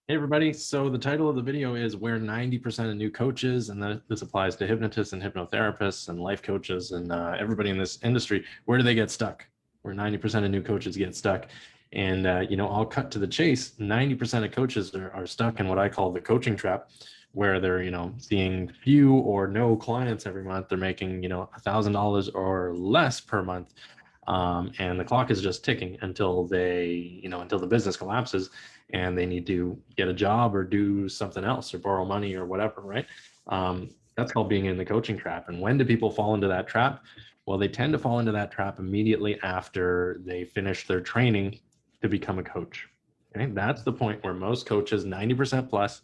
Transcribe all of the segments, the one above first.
Hey everybody, so the title of the video is where 90% of new coaches, and this applies to hypnotists and hypnotherapists and life coaches and everybody in this industry, where do they get stuck? Where 90% of new coaches get stuck. And, I'll cut to the chase. 90% of coaches are stuck in what I call the coaching trap, where they're, seeing few or no clients every month. They're making, $1,000 or less per month. And the clock is just ticking until until the business collapses and they need to get a job or do something else or borrow money or whatever, right? That's called being in the coaching trap. And when do people fall into that trap? Well, they tend to fall into that trap immediately after they finish their training to become a coach. Okay, that's the point where most coaches, 90% plus,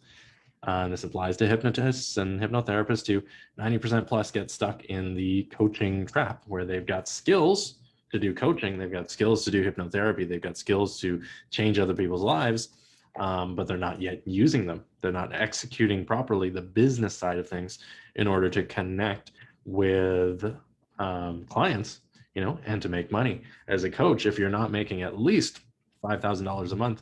and this applies to hypnotists and hypnotherapists too, 90% plus get stuck in the coaching trap where they've got skills to do coaching, they've got skills to do hypnotherapy, they've got skills to change other people's lives, but they're not yet using them. They're not executing properly the business side of things in order to connect with clients, and to make money. As a coach, if you're not making at least $5,000 a month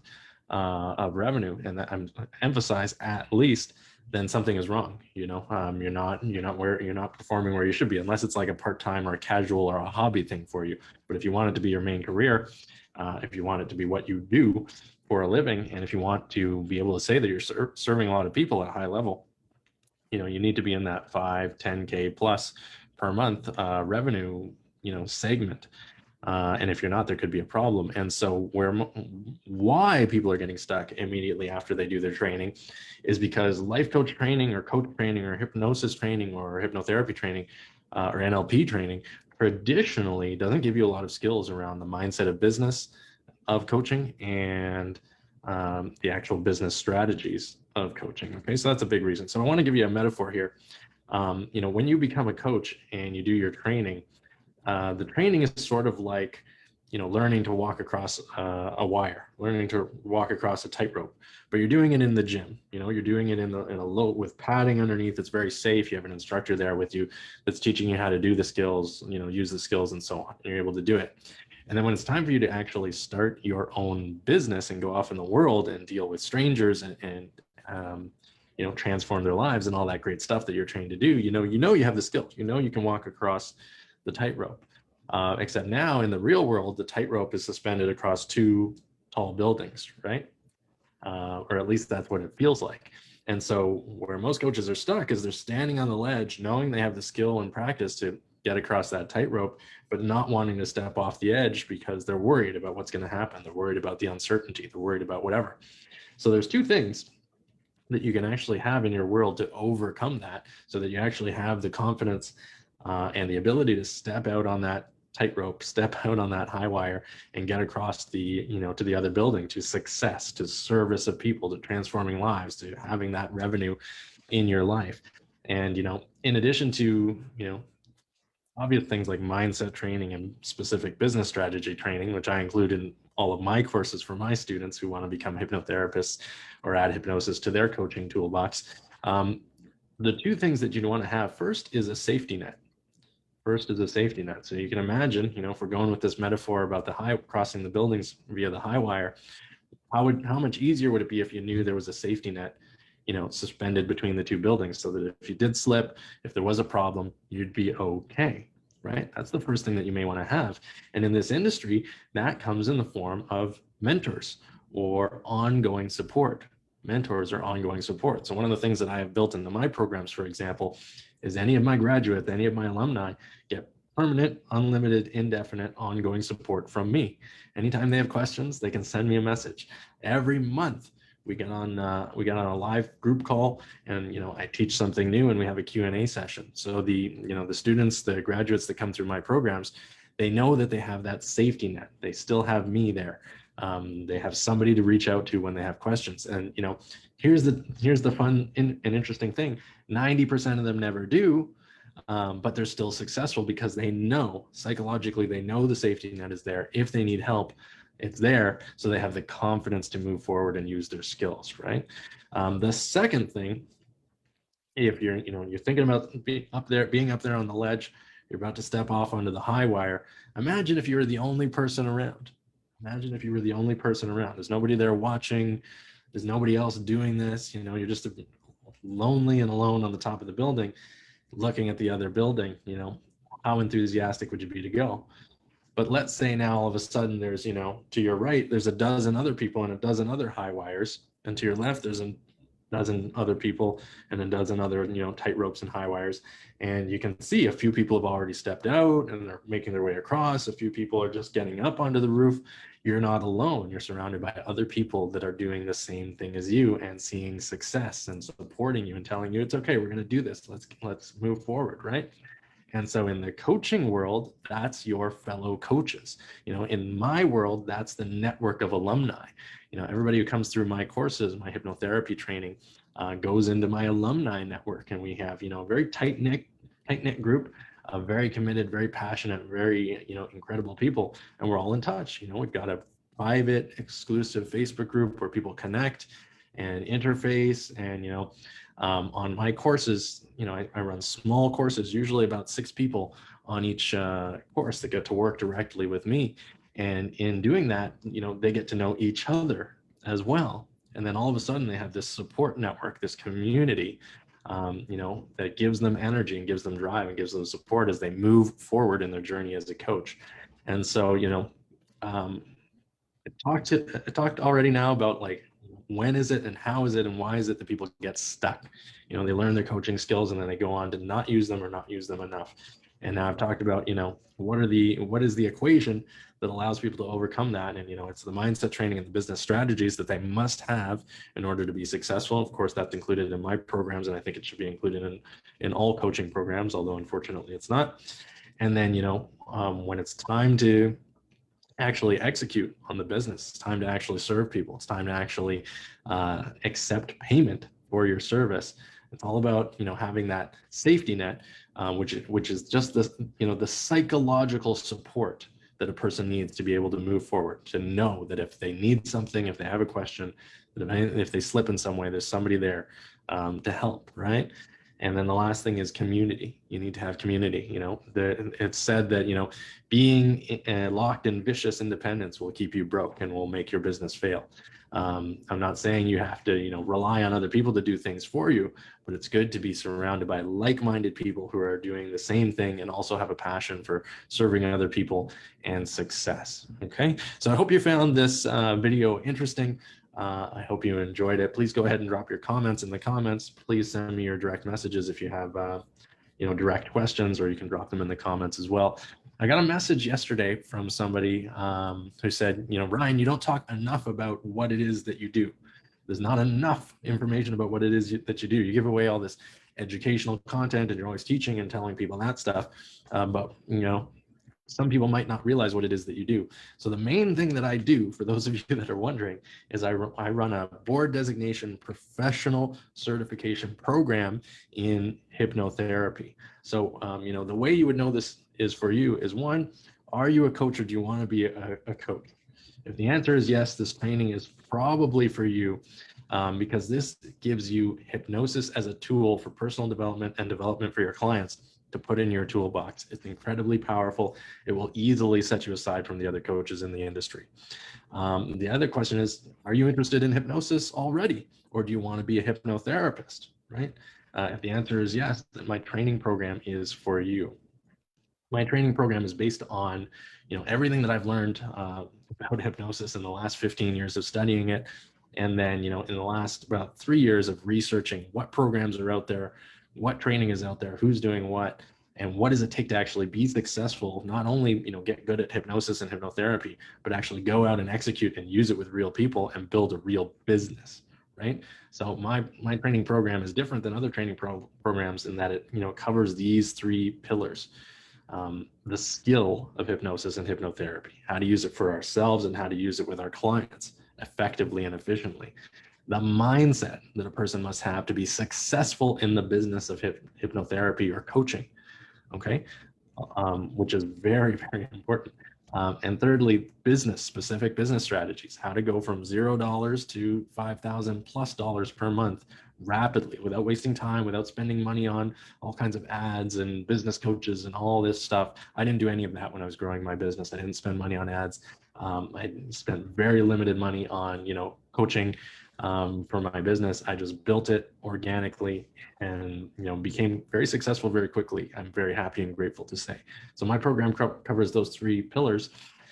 of revenue, and that I'm emphasize at least, then something is wrong. You're not performing where you should be, unless it's like a part-time or a casual or a hobby thing for you. But if you want it to be your main career, if you want it to be what you do for a living, and if you want to be able to say that you're serving a lot of people at a high level, you need to be in that 5-10K plus per month revenue segment. And if you're not, there could be a problem. And so why people are getting stuck immediately after they do their training is because life coach training or coach training or hypnosis training or hypnotherapy training or NLP training traditionally doesn't give you a lot of skills around the mindset of business of coaching and the actual business strategies of coaching. Okay, so that's a big reason. So I want to give you a metaphor here. When you become a coach and you do your training, the training is sort of like, learning to walk across a wire, learning to walk across a tightrope, but you're doing it in the gym. You're doing it in a low with padding underneath. It's very safe. You have an instructor there with you that's teaching you how to do the skills, use the skills and so on. You're able to do it. And then when it's time for you to actually start your own business and go off in the world and deal with strangers and transform their lives and all that great stuff that you're trained to do, you have the skills, you can walk across the tightrope. Except now in the real world, the tightrope is suspended across two tall buildings, right? Or at least that's what it feels like. And so where most coaches are stuck is they're standing on the ledge, knowing they have the skill and practice to get across that tightrope, but not wanting to step off the edge because they're worried about what's going to happen. They're worried about the uncertainty. They're worried about whatever. So there's two things that you can actually have in your world to overcome that, so that you actually have the confidence and the ability to step out on that tightrope, step out on that high wire and get across to the other building, to success, to service of people, to transforming lives, to having that revenue in your life. And, in addition to, obvious things like mindset training and specific business strategy training, which I include in all of my courses for my students who want to become hypnotherapists or add hypnosis to their coaching toolbox. The two things that you want to have first is a safety net. So you can imagine, if we're going with this metaphor about crossing the buildings via the high wire, how much easier would it be if you knew there was a safety net, suspended between the two buildings, so that if you did slip, if there was a problem, you'd be okay, right? That's the first thing that you may want to have. And in this industry, that comes in the form of mentors or ongoing support. Mentors or ongoing support. So one of the things that I have built into my programs, for example, is any of my graduates, any of my alumni get permanent, unlimited, indefinite, ongoing support from me. Anytime they have questions, they can send me a message. Every month, we get on a live group call, and I teach something new, and we have a Q&A session. So the students, the graduates that come through my programs, they know that they have that safety net. They still have me there. They have somebody to reach out to when they have questions. And here's the fun and interesting thing: 90% of them never do, but they're still successful because they know psychologically, they know the safety net is there. If they need help, it's there, so they have the confidence to move forward and use their skills, right? The second thing, if you're thinking about being up there on the ledge, you're about to step off onto the high wire. Imagine if you were the only person around. There's nobody there watching. There's nobody else doing this. You know, you're just lonely and alone on the top of the building, looking at the other building. You know, how enthusiastic would you be to go? But let's say now all of a sudden there's, you know, to your right, there's a dozen other people and a dozen other high wires. And to your left, there's a dozen other people and a dozen other, you know, tight ropes and high wires. And you can see a few people have already stepped out and they're making their way across. A few people are just getting up onto the roof. You're not alone. You're surrounded by other people that are doing the same thing as you and seeing success and supporting you and telling you it's okay. We're going to do this. Let's move forward, right? And so in the coaching world, that's your fellow coaches. You know, in my world, that's the network of alumni. You know, everybody who comes through my courses, my hypnotherapy training, goes into my alumni network. And we have, you know, a very tight-knit group of very committed, very passionate, very, you know, incredible people. And we're all in touch. You know, we've got a private, exclusive Facebook group where people connect and interface. And, you know, on my courses, you know, I run small courses, usually about 6 people on each course that get to work directly with me. And in doing that, you know, they get to know each other as well. And then all of a sudden they have this support network, this community, you know, that gives them energy and gives them drive and gives them support as they move forward in their journey as a coach. And so, you know, I talked already now about like, when is it and how is it and why is it that people get stuck? You know, they learn their coaching skills and then they go on to not use them or not use them enough. And now I've talked about, you know, what is the equation that allows people to overcome that? And, you know, it's the mindset training and the business strategies that they must have in order to be successful. Of course, that's included in my programs, and I think it should be included in all coaching programs, although unfortunately it's not. And then, you know, when it's time to actually execute on the business, it's time to actually serve people, it's time to actually accept payment for your service. It's all about, you know, having that safety net, which is just the, you know, the psychological support that a person needs to be able to move forward, to know that if they need something, if they have a question, that if they slip in some way, there's somebody there to help, right? And then the last thing is community. You need to have community. You know, it's said that, you know, being locked in vicious independence will keep you broke and will make your business fail. I'm not saying you have to, you know, rely on other people to do things for you, but it's good to be surrounded by like-minded people who are doing the same thing and also have a passion for serving other people and success. Okay, so I hope you found this video interesting. I hope you enjoyed it. Please go ahead and drop your comments in the comments. Please send me your direct messages if you have, you know, direct questions, or you can drop them in the comments as well. I got a message yesterday from somebody who said, you know, Ryan, you don't talk enough about what it is that you do. There's not enough information about what it is that you do. You give away all this educational content and you're always teaching and telling people that stuff. But, you know, some people might not realize what it is that you do. So the main thing that I do, for those of you that are wondering, is I run a board designation professional certification program in hypnotherapy. So, you know, the way you would know this is for you is, one, are you a coach or do you want to be a coach? If the answer is yes, this training is probably for you, because this gives you hypnosis as a tool for personal development and development for your clients to put in your toolbox. It's incredibly powerful. It will easily set you aside from the other coaches in the industry. The other question is, are you interested in hypnosis already, or do you want to be a hypnotherapist, right? If the answer is yes, then my training program is for you. My training program is based on, you know, everything that I've learned about hypnosis in the last 15 years of studying it. And then, you know, in the last about 3 years of researching what programs are out there, what training is out there, who's doing what, and what does it take to actually be successful, not only, you know, get good at hypnosis and hypnotherapy, but actually go out and execute and use it with real people and build a real business, right? So my training program is different than other training programs in that it, you know, covers these 3 pillars. The skill of hypnosis and hypnotherapy, how to use it for ourselves and how to use it with our clients effectively and efficiently. The mindset that a person must have to be successful in the business of hypnotherapy or coaching, okay, which is very, very important. And thirdly, specific business strategies, how to go from $0 to $5,000+ per month rapidly without wasting time, without spending money on all kinds of ads and business coaches and all this stuff. I didn't do any of that when I was growing my business. I didn't spend money on ads. I spent very limited money on, you know, coaching for my business. I just built it organically and became very successful very quickly. I'm very happy and grateful to say. So my program covers those 3 pillars,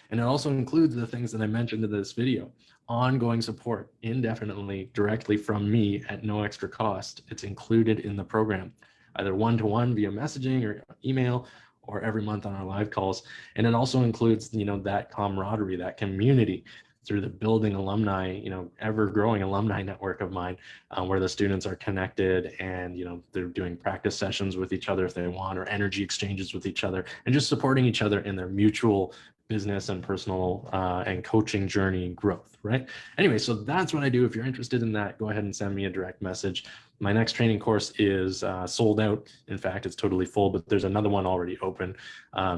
and it also includes the things that I mentioned in this video: ongoing support indefinitely directly from me at no extra cost. It's included in the program, either one-to-one via messaging or email, or every month on our live calls. And it also includes, that camaraderie, that community through the building alumni, ever growing alumni network of mine, where the students are connected and, they're doing practice sessions with each other if they want, or energy exchanges with each other, and just supporting each other in their mutual business and personal and coaching journey growth, right? Anyway, so that's what I do. If you're interested in that, go ahead and send me a direct message. My next training course is sold out. In fact, it's totally full, but there's another one already open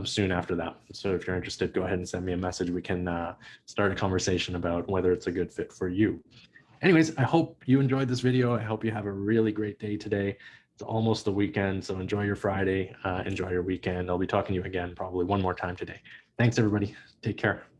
soon after that. So if you're interested, go ahead and send me a message. We can start a conversation about whether it's a good fit for you. Anyways, I hope you enjoyed this video. I hope you have a really great day today. It's almost the weekend, so enjoy your Friday, enjoy your weekend. I'll be talking to you again probably one more time today. Thanks, everybody. Take care.